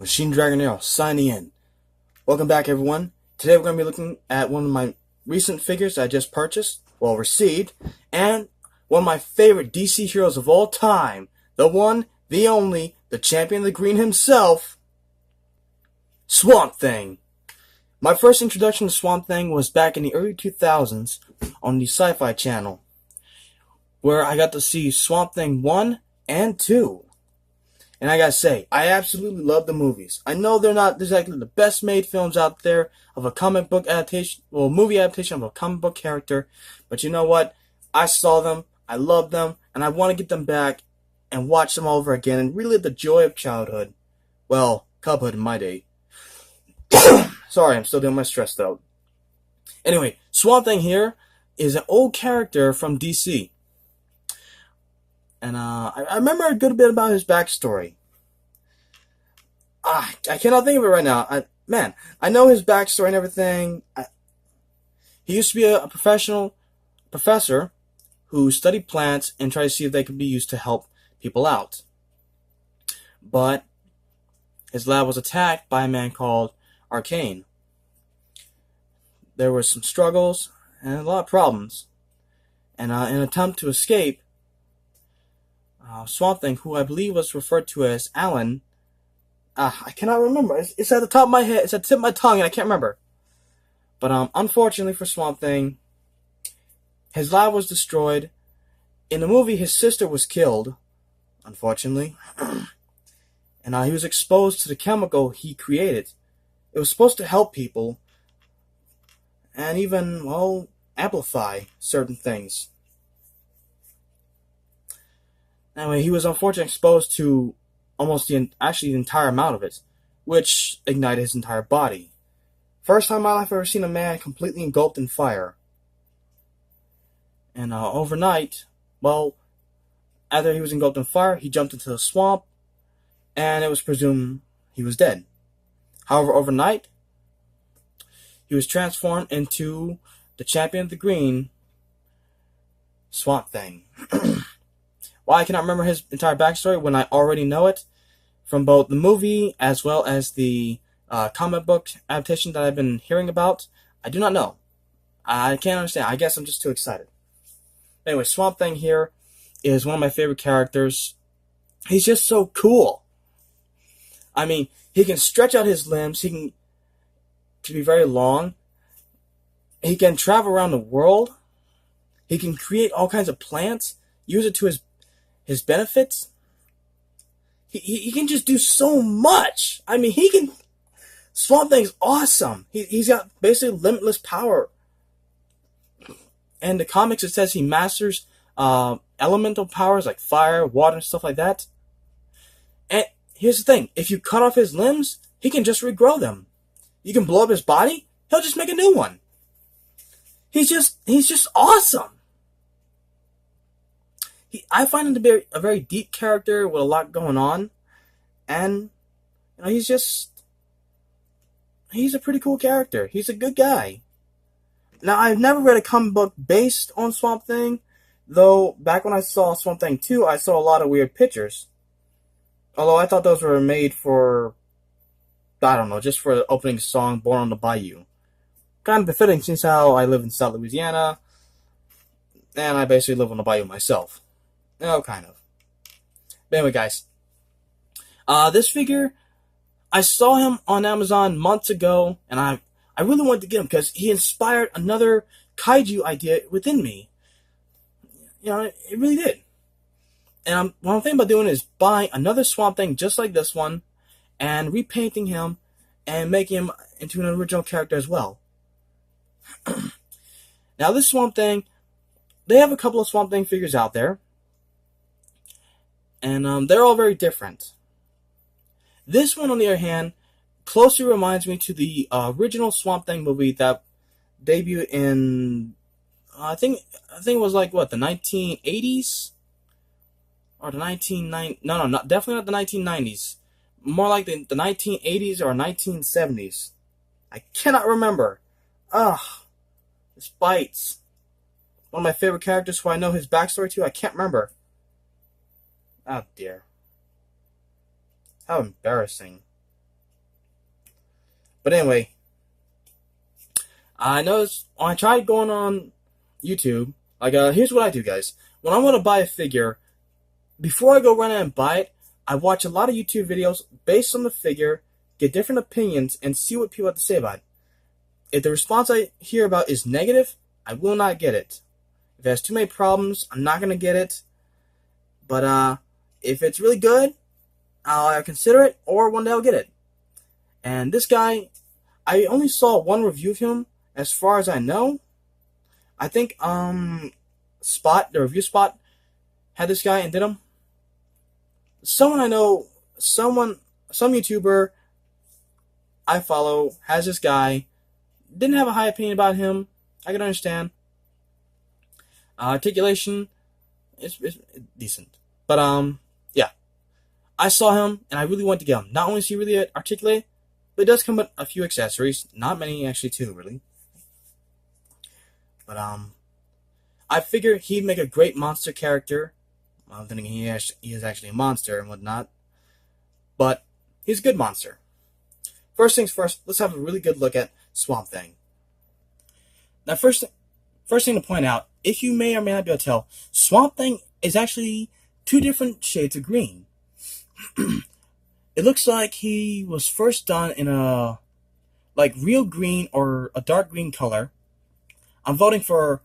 Machine Dragon Arrow signing in. Welcome back, everyone. Today we're going to be looking at one of my recent figures I just purchased, received, and one of my favorite DC heroes of all time. The one, the only, the champion of the green himself, Swamp Thing. My first introduction to Swamp Thing was back in the early 2000s on the Sci-Fi Channel, where I got to see Swamp Thing 1 and 2. And I gotta say, I absolutely love the movies. I know they're not exactly the best made films out there of a comic book adaptation, movie adaptation of a comic book character, but you know what? I saw them, I love them, and I want to get them back and watch them all over again and relive the joy of childhood. Well, cubhood in my day. Sorry, I'm still doing my stress though. Anyway, Swamp Thing here is an old character from DC. And I remember a good bit about his backstory. I cannot think of it right now. I know his backstory and everything. He used to be a professor who studied plants and tried to see if they could be used to help people out. But his lab was attacked by a man called Arcane. There were some struggles and a lot of problems. And in an attempt to escape, Swamp Thing, who I believe was referred to as Alan, I cannot remember. It's at the top of my head. It's at the tip of my tongue, and I can't remember. But unfortunately for Swamp Thing, his lab was destroyed. In the movie, his sister was killed, unfortunately. And he was exposed to the chemical he created. It was supposed to help people and even, amplify certain things. Anyway, he was unfortunately exposed to almost the entire amount of it, which ignited his entire body. First time in my life I've ever seen a man completely engulfed in fire. And overnight, after he was engulfed in fire, he jumped into the swamp, and it was presumed he was dead. However, overnight, he was transformed into the champion of the green, Swamp Thing. Why I cannot remember his entire backstory when I already know it from both the movie as well as the comic book adaptation that I've been hearing about, I do not know. I can't understand. I guess I'm just too excited. Anyway, Swamp Thing here is one of my favorite characters. He's just so cool. I mean, he can stretch out his limbs. He can be very long. He can travel around the world. He can create all kinds of plants, use it to his benefits. He can just do so much. I mean, Swamp Thing's awesome. He's got basically limitless power. And the comics, it says he masters elemental powers like fire, water, and stuff like that. And here's the thing. If you cut off his limbs, he can just regrow them. You can blow up his body, he'll just make a new one. He's just awesome. I find him to be a very deep character with a lot going on, and he's a pretty cool character. He's a good guy. Now, I've never read a comic book based on Swamp Thing, though back when I saw Swamp Thing 2, I saw a lot of weird pictures. Although I thought those were made for, just for the opening song, Born on the Bayou. Kind of befitting since how I live in South Louisiana, and I basically live on the bayou myself. Kind of. But anyway, guys. This figure, I saw him on Amazon months ago, and I really wanted to get him because he inspired another kaiju idea within me. It really did. And what I'm thinking about doing is buying another Swamp Thing just like this one, and repainting him, and making him into an original character as well. Now, this Swamp Thing, they have a couple of Swamp Thing figures out there. And they're all very different. This one, on the other hand, closely reminds me to the original Swamp Thing movie that debuted in, I think it was like, the 1980s? Or the 1990s? No, definitely not the 1990s. More like the 1980s or 1970s. I cannot remember. This bites. One of my favorite characters who I know his backstory to, I can't remember. Oh dear. How embarrassing. But anyway, I noticed when I tried going on YouTube, like, here's what I do, guys. When I want to buy a figure, before I go run out and buy it, I watch a lot of YouTube videos based on the figure, get different opinions, and see what people have to say about it. If the response I hear about is negative, I will not get it. If it has too many problems, I'm not going to get it. But if it's really good, I'll consider it, or one day I'll get it. And this guy, I only saw one review of him, as far as I know. I think Spot, the review Spot, had this guy and did him. Someone I know, some YouTuber I follow has this guy. Didn't have a high opinion about him. I can understand. Articulation is decent. But yeah. I saw him and I really wanted to get him. Not only is he really articulate, but it does come with a few accessories. Not many, actually, too, really. But I figured he'd make a great monster character. I'm thinking he is actually a monster and whatnot. But he's a good monster. First things first, let's have a really good look at Swamp Thing. Now, first thing to point out, if you may or may not be able to tell, Swamp Thing is actually two different shades of green. It looks like he was first done in a real green or a dark green color. I'm voting for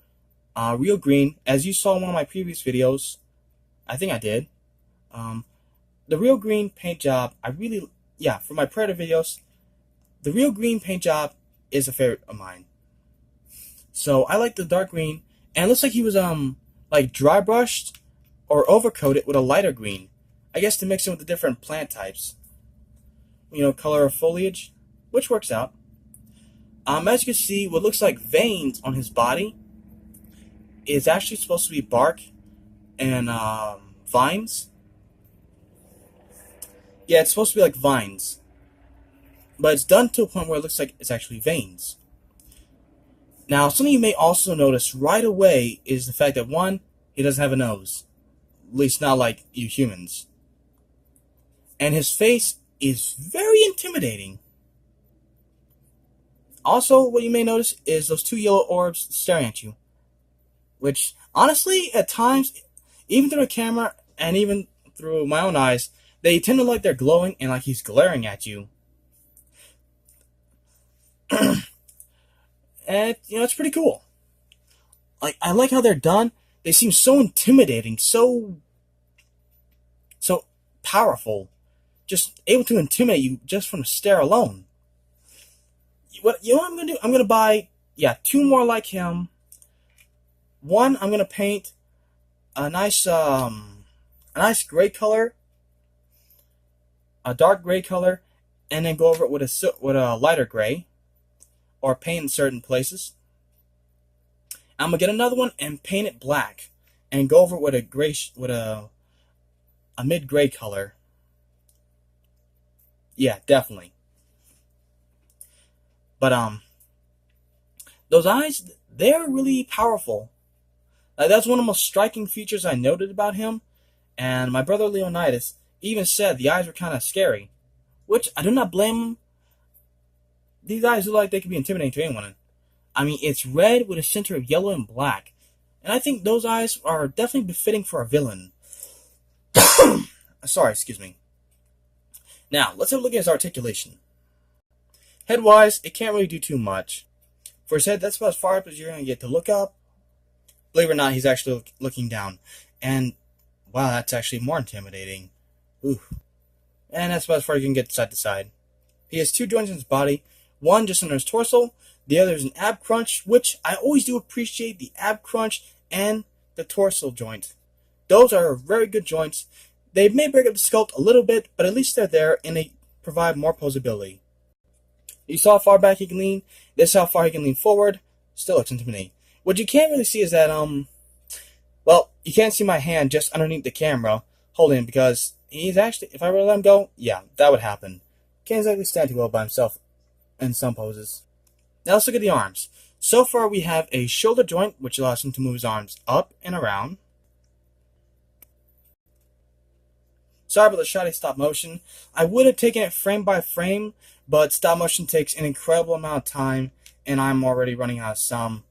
real green, as you saw in one of my previous videos. I think I did. The real green paint job, for my Predator videos, the real green paint job is a favorite of mine. So I like the dark green, and it looks like he was dry brushed or overcoated with a lighter green. I guess to mix it with the different plant types. Color of foliage, which works out. As you can see, what looks like veins on his body is actually supposed to be bark and vines. Yeah, it's supposed to be like vines. But it's done to a point where it looks like it's actually veins. Now, something you may also notice right away is the fact that, one, he doesn't have a nose. At least not like you humans. And his face is very intimidating. Also, what you may notice is those two yellow orbs staring at you. Which, honestly, at times, even through the camera and even through my own eyes, they tend to look like they're glowing and like he's glaring at you. And, it's pretty cool. I like how they're done. They seem so intimidating, so powerful. Just able to intimidate you just from the stare alone. What I'm going to do? I'm going to buy, two more like him. One, I'm going to paint a nice gray color, a dark gray color, and then go over it with a lighter gray, or paint in certain places. I'm going to get another one and paint it black, and go over it with a gray, a mid-gray color. Yeah, definitely. But those eyes, they're really powerful. That's one of the most striking features I noted about him. And my brother Leonidas even said the eyes were kind of scary, which I do not blame him. These eyes look like they could be intimidating to anyone. I mean, it's red with a center of yellow and black, and I think those eyes are definitely befitting for a villain. Sorry, excuse me. Now, let's have a look at his articulation. Head-wise, it can't really do too much. For his head, that's about as far up as you're going to get to look up. Believe it or not, he's actually looking down. And, wow, that's actually more intimidating. Ooh. And that's about as far as you can get side to side. He has two joints in his body. One just under his torso. The other is an ab crunch, which I always do appreciate the ab crunch and the torso joint. Those are very good joints. They may break up the sculpt a little bit, but at least they're there and they provide more posability. You saw how far back he can lean. This is how far he can lean forward. Still looks intimidating. What you can't really see is that, well, you can't see my hand just underneath the camera holding him, because he's actually, if I were to let him go, yeah, that would happen. Can't exactly stand too well by himself in some poses. Now let's look at the arms. So far we have a shoulder joint, which allows him to move his arms up and around. Sorry about the shoddy stop motion. I would have taken it frame by frame, but stop motion takes an incredible amount of time, and I'm already running out of some.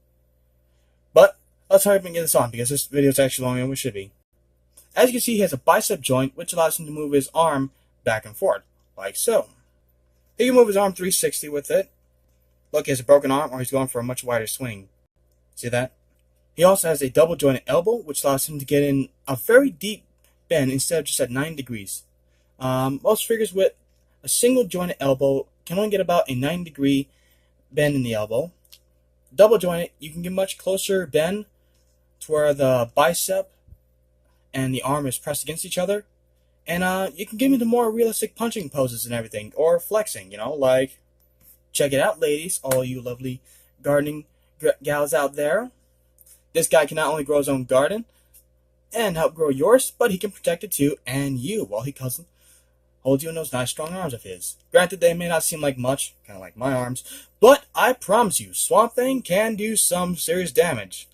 But let's hurry up and get this on, because this video is actually longer than it should be. As you can see, he has a bicep joint, which allows him to move his arm back and forth, like so. He can move his arm 360 with it. Look, he has a broken arm, or he's going for a much wider swing. See that? He also has a double jointed elbow, which allows him to get in a very deep bend instead of just at 9 degrees. Most figures with a single jointed elbow can only get about a 9-degree bend in the elbow. Double jointed, you can get much closer bend to where the bicep and the arm is pressed against each other. And you can get into more realistic punching poses and everything, or flexing, like, check it out, ladies, all you lovely gardening gals out there. This guy can not only grow his own garden and help grow yours, but he can protect it too, and you, while he holds you in those nice strong arms of his. Granted, they may not seem like much, kind of like my arms, but I promise you, Swamp Thing can do some serious damage.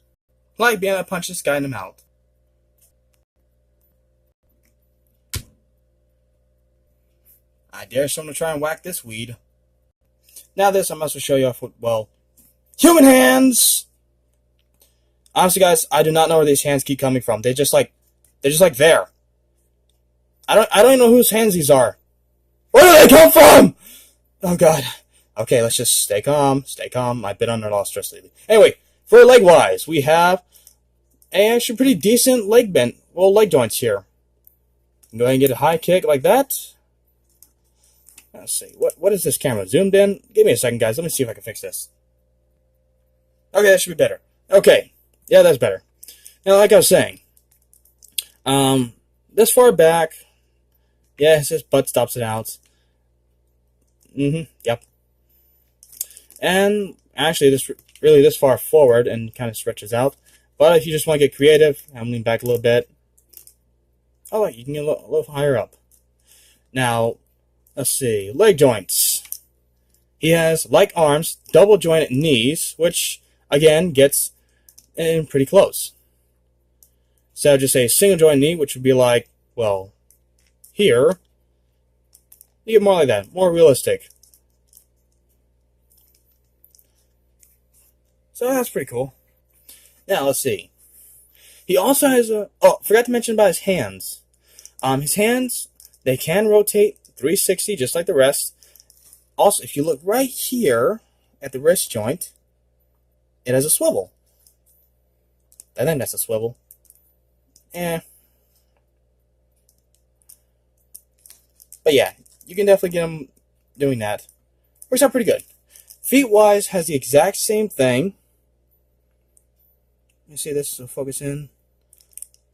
Like being able to punch this guy in the mouth. I dare someone to try and whack this weed. Now this, I must show you off with, well, human hands! Honestly, guys, I do not know where these hands keep coming from. They're just like there. I don't even know whose hands these are. Where do they come from? Oh god. Okay, let's just stay calm. Stay calm. I've been under a lot of stress lately. Anyway, for leg wise, we have a actually pretty decent leg joints here. Go ahead and get a high kick like that. Let's see. What is this camera zoomed in? Give me a second, guys. Let me see if I can fix this. Okay, that should be better. Okay. Yeah, that's better. Now, like I was saying, this far back, yeah, his butt stops it out. Yep. And actually, this far forward and kind of stretches out. But if you just want to get creative, I'm leaning back a little bit. Oh, you can get a little higher up. Now, let's see, leg joints. He has, like arms, double jointed knees, which, again, gets in pretty close. So just a single joint knee, which would be like, well, here. You get more like that, more realistic. So that's pretty cool. Now, let's see. He also has forgot to mention about his hands. His hands, they can rotate 360 just like the rest. Also, if you look right here at the wrist joint, it has a swivel. I think that's a swivel. But yeah, you can definitely get him doing that. Works out pretty good. Feet-wise, has the exact same thing. You see this? So focus in.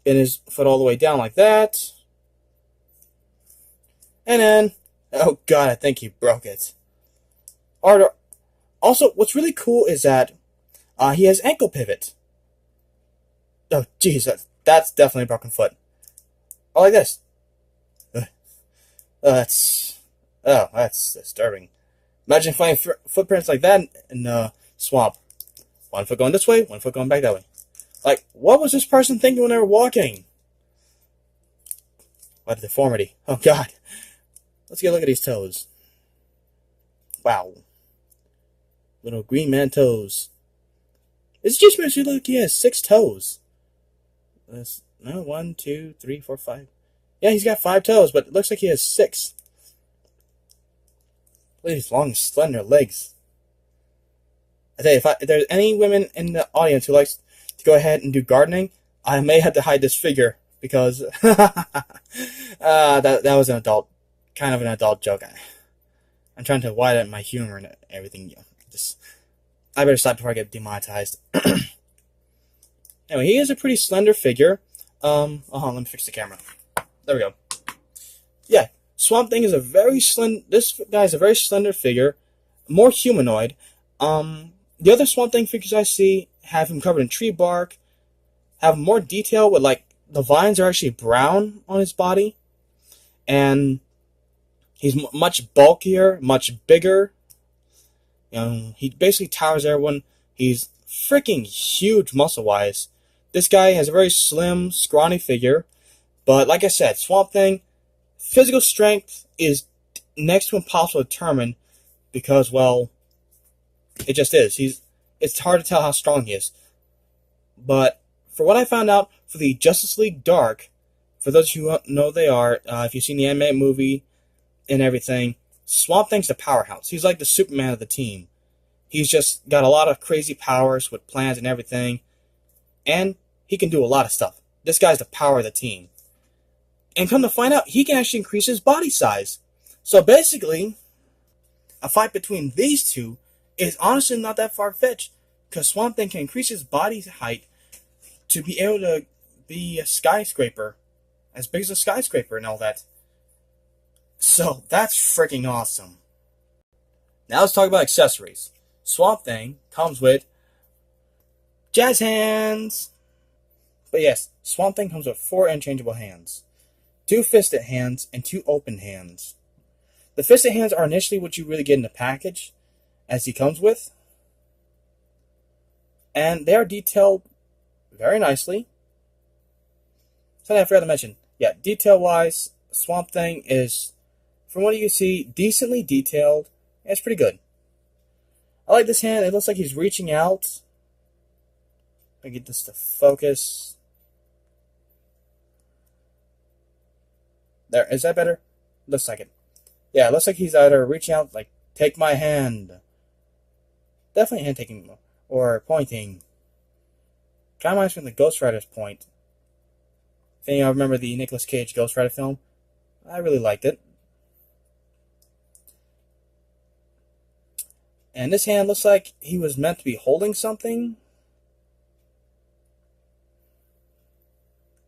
Bend his foot all the way down like that. And then, oh god, I think he broke it. Also, what's really cool is that he has ankle pivot. Oh, jeez, that's definitely a broken foot. Oh, like this. That's disturbing. Imagine finding footprints like that in the swamp. One foot going this way, one foot going back that way. Like, what was this person thinking when they were walking? What a deformity. Oh, God. Let's get a look at these toes. Wow. Little green man toes. It's just makes me look, he has 6 toes. No, 1, 2, 3, 4, 5. Yeah, he's got 5 toes, but it looks like he has 6. Look at these long, slender legs. I tell you, if there's any women in the audience who likes to go ahead and do gardening, I may have to hide this figure because that was kind of an adult joke. I'm trying to widen my humor and everything. I better stop before I get demonetized. Anyway, he is a pretty slender figure. Let me fix the camera. There we go. Yeah, Swamp Thing is a very this guy is a very slender figure, more humanoid. The other Swamp Thing figures I see have him covered in tree bark, have more detail with, like, the vines are actually brown on his body, and he's much bulkier, much bigger. He basically towers everyone. He's freaking huge muscle-wise. This guy has a very slim, scrawny figure, but like I said, Swamp Thing, Physical strength is next to impossible to determine because, well, it just is. It's hard to tell how strong he is. But for what I found out for the Justice League Dark, for those who know they are, if you've seen the animated movie and everything, Swamp Thing's the powerhouse. He's like the Superman of the team. He's just got a lot of crazy powers with plans and everything, and he can do a lot of stuff. This guy's the power of the team. And come to find out, he can actually increase his body size. So basically, a fight between these two is honestly not that far-fetched, because Swamp Thing can increase his body height to be able to be a skyscraper, as big as a skyscraper and all that. So that's freaking awesome. Now let's talk about accessories. Swamp Thing comes with jazz hands. But yes, Swamp Thing comes with 4 interchangeable hands. 2 fisted hands and 2 open hands. The fisted hands are initially what you really get in the package, as he comes with. And they are detailed very nicely. Something I forgot to mention. Yeah, detail-wise, Swamp Thing is, from what you can see, decently detailed. It's pretty good. I like this hand. It looks like he's reaching out. I get this to focus. There, is that better? Looks like it. Yeah, it looks like he's either reaching out, like, take my hand. Definitely hand taking or pointing. Kind of reminds me of the Ghost Rider's point. If any of you remember the Nicolas Cage Ghost Rider film, I really liked it. And this hand looks like he was meant to be holding something.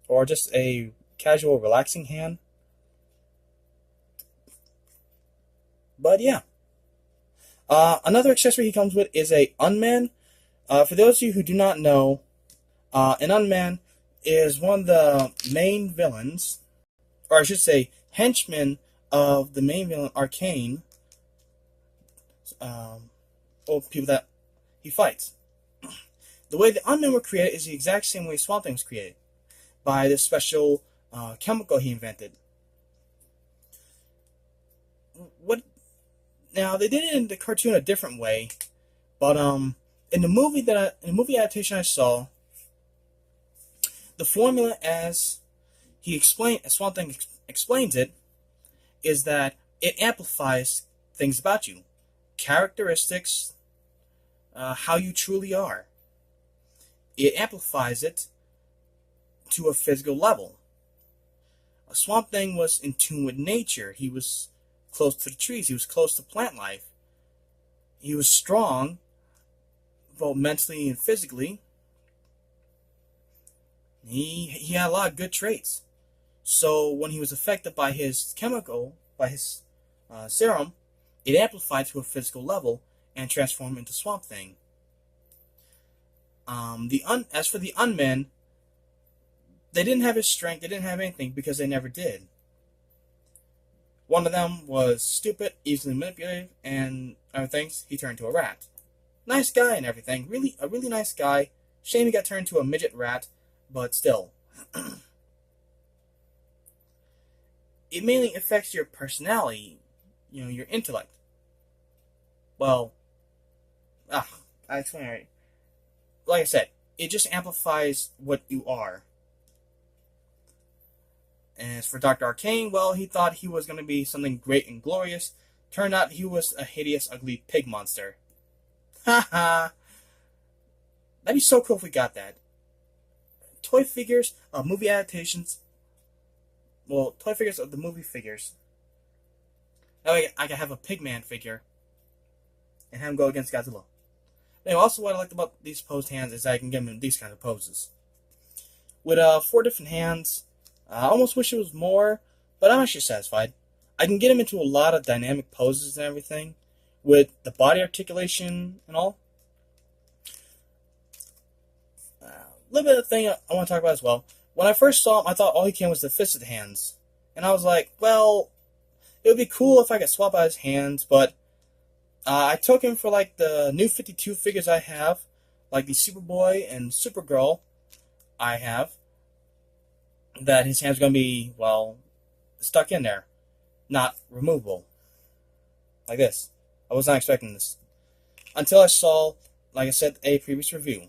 Or just a casual, relaxing hand. But yeah. Another accessory he comes with is a Unman. For those of you who do not know, an Unman is one of the main villains, or I should say, henchmen of the main villain, Arcane. People that he fights. The way the Unmen were created is the exact same way Swamp Thing was created, by this special chemical he invented. Now they did it in the cartoon a different way, but in the movie adaptation I saw, the formula as Swamp Thing explains it, is that it amplifies things about you, characteristics, how you truly are. It amplifies it to a physical level. A Swamp Thing was in tune with nature. He was close to the trees. He was close to plant life. He was strong, both mentally and physically. He had a lot of good traits. So when he was affected by his serum, it amplified to a physical level and transformed him into Swamp Thing. As for the Unmen, they didn't have his strength, they didn't have anything because they never did. One of them was stupid, easily manipulated, and other things, he turned into a rat. Nice guy and everything, a really nice guy. Shame he got turned into a midget rat, but still. It mainly affects your personality, your intellect. Well, I explain it right. Like I said, it just amplifies what you are. And as for Dr. Arcane, well, he thought he was going to be something great and glorious. Turned out he was a hideous, ugly pig monster. Haha. That'd be so cool if we got that. Toy figures of movie adaptations. Well, toy figures of the movie figures. That way I can have a Pigman figure and have him go against Godzilla. Anyway, also what I liked about these posed hands is that I can get them in these kind of poses. With 4 different hands, I almost wish it was more, but I'm actually satisfied. I can get him into a lot of dynamic poses and everything, with the body articulation and all. A little bit of thing I want to talk about as well. When I first saw him, I thought all he came was the fisted hands. And I was like, well, it would be cool if I could swap out his hands, but I took him for like the new 52 figures I have, like the Superboy and Supergirl I have, that his hands are going to be, well, stuck in there, not removable. Like this. I was not expecting this. Until I saw, like I said, a previous review.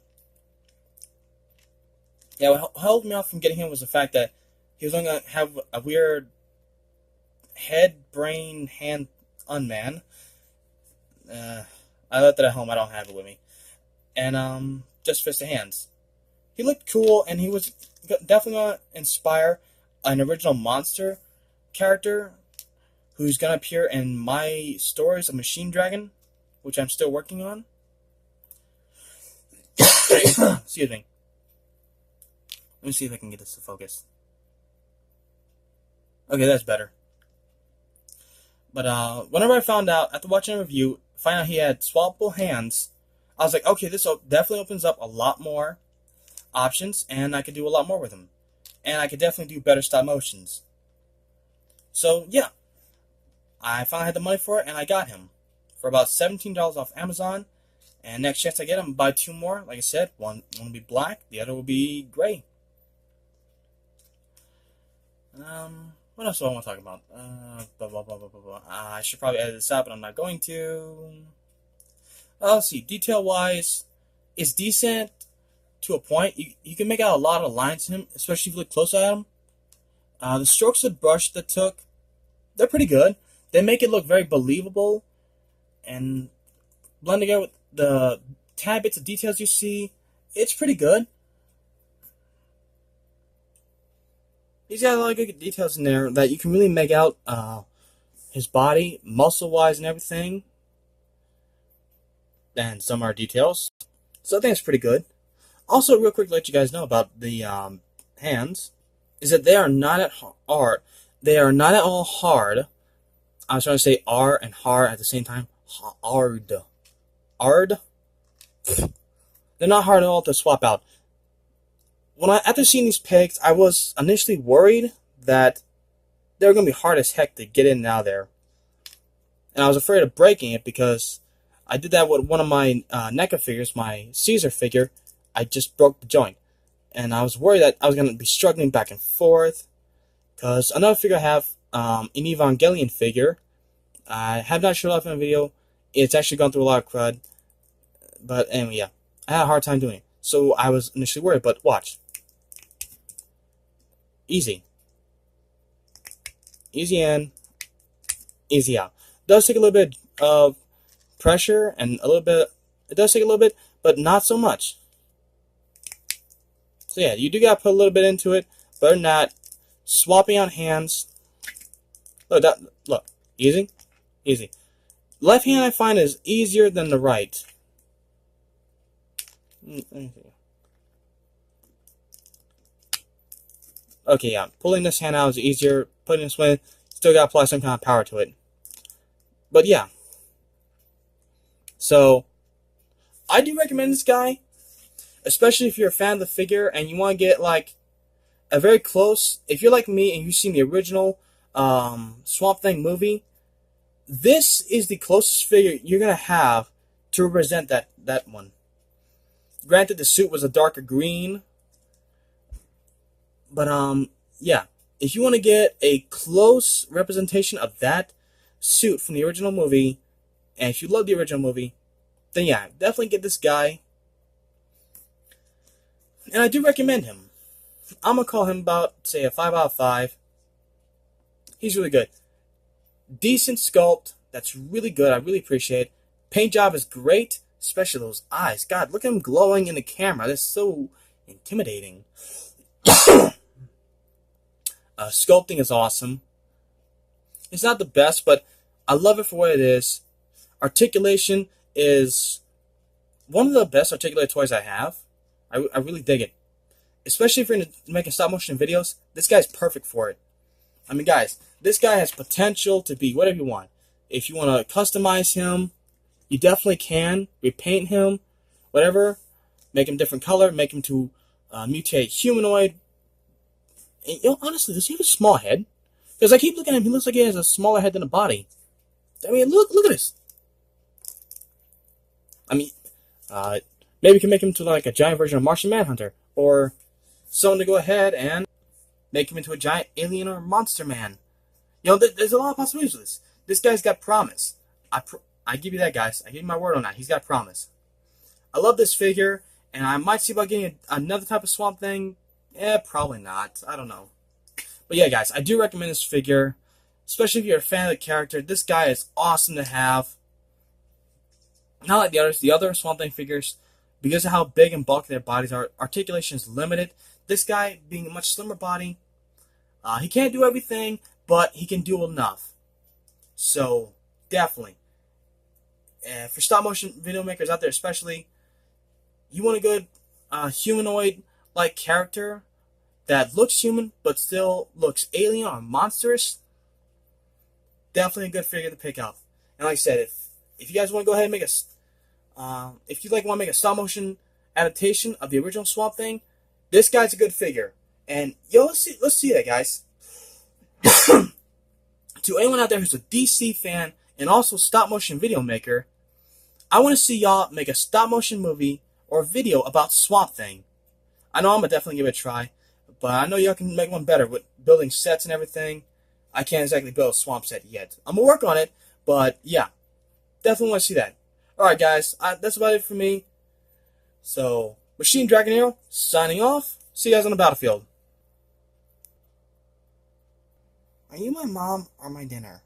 Yeah, what held me off from getting him was the fact that he was only going to have a weird head, brain, hand unman. I left it at home. I don't have it with me. And just fist of hands. He looked cool, and he was definitely going to inspire an original monster character who's going to appear in my stories of Machine Dragon, which I'm still working on. Excuse me. Let me see if I can get this to focus. Okay, that's better. But whenever I found out, after watching a review, find out he had swappable hands, I was like, okay, this definitely opens up a lot more options, and I could do a lot more with him. And I could definitely do better stop motions. So, yeah. I finally had the money for it, and I got him for about $17 off Amazon. And next chance I get him, buy 2 more. Like I said, one will be black, the other will be gray. What else do I want to talk about? I should probably edit this out, but I'm not going to. Let's see. Detail-wise, it's decent to a point. You can make out a lot of lines in him, especially if you look close at him. The strokes of the brush that took, they're pretty good. They make it look very believable, and blend together with the tad bits of details you see, it's pretty good. He's got a lot of good details in there that you can really make out his body, muscle-wise and everything. And some are details. So I think it's pretty good. Also, real quick to let you guys know about the hands, is that they are not at hard. They are not at all hard. I was trying to say R and hard at the same time. Hard. Hard? They're not hard at all to swap out. After seeing these pegs, I was initially worried that they were going to be hard as heck to get in and out of there. And I was afraid of breaking it because I did that with one of my NECA figures, my Caesar figure. I just broke the joint. And I was worried that I was going to be struggling back and forth. Because another figure I have, an Evangelion figure, I have not showed off in a video. It's actually gone through a lot of crud. But anyway, yeah. I had a hard time doing it. So I was initially worried, but watch. Easy. Easy in, easy out. It does take a little bit of pressure and a little bit, it does take a little bit, but not so much. So yeah, you do gotta put a little bit into it, but not swapping out hands. Look, easy, easy. Left hand I find is easier than the right. Okay, yeah, pulling this hand out is easier. Putting this one, still gotta apply some kind of power to it. But yeah. So, I do recommend this guy, especially if you're a fan of the figure and you want to get like a very close. If you're like me and you've seen the original Swamp Thing movie, this is the closest figure you're gonna have to represent that one. Granted, the suit was a darker green. But, yeah. If you want to get a close representation of that suit from the original movie, and if you love the original movie, then yeah, definitely get this guy. And I do recommend him. I'm going to call him about, say, a 5 out of 5. He's really good. Decent sculpt. That's really good. I really appreciate it. Paint job is great, especially those eyes. God, look at him glowing in the camera. That's so intimidating. Sculpting is awesome. It's not the best, but I love it for what it is. Articulation is one of the best articulated toys I have. I really dig it. Especially if you're making stop motion videos, this guy's perfect for it. I mean, guys, this guy has potential to be whatever you want. If you want to customize him, you definitely can. Repaint him, whatever. Make him different color. Make him to mutate humanoid. And, you know, honestly, does he have a small head? Because I keep looking at him, he looks like he has a smaller head than a body. I mean, look at this. I mean, maybe we can make him to like a giant version of Martian Manhunter, or someone to go ahead and make him into a giant alien or monster man. there's a lot of possibilities with this. This guy's got promise. I give you that, guys. I give you my word on that. He's got promise. I love this figure, and I might see about getting another type of Swamp Thing. Probably not. I don't know. But yeah, guys, I do recommend this figure, especially if you're a fan of the character. This guy is awesome to have. Not like the others. The other Swamp Thing figures, because of how big and bulky their bodies are, articulation is limited. This guy, being a much slimmer body, he can't do everything, but he can do enough. So, definitely. For stop-motion video makers out there especially, you want a good humanoid-like character that looks human but still looks alien or monstrous, definitely a good figure to pick up. And like I said, if you guys want to go ahead and make if you want to make a stop-motion adaptation of the original Swamp Thing, this guy's a good figure. And let's see that, guys. To anyone out there who's a DC fan and also stop-motion video maker, I want to see y'all make a stop-motion movie or video about Swamp Thing. I know I'm going to definitely give it a try, but I know y'all can make one better with building sets and everything. I can't exactly build a swamp set yet. I'm going to work on it, but yeah, definitely want to see that. Alright, guys, that's about it for me. So, Machine Dragon Hero, signing off. See you guys on the battlefield. Are you my mom or my dinner?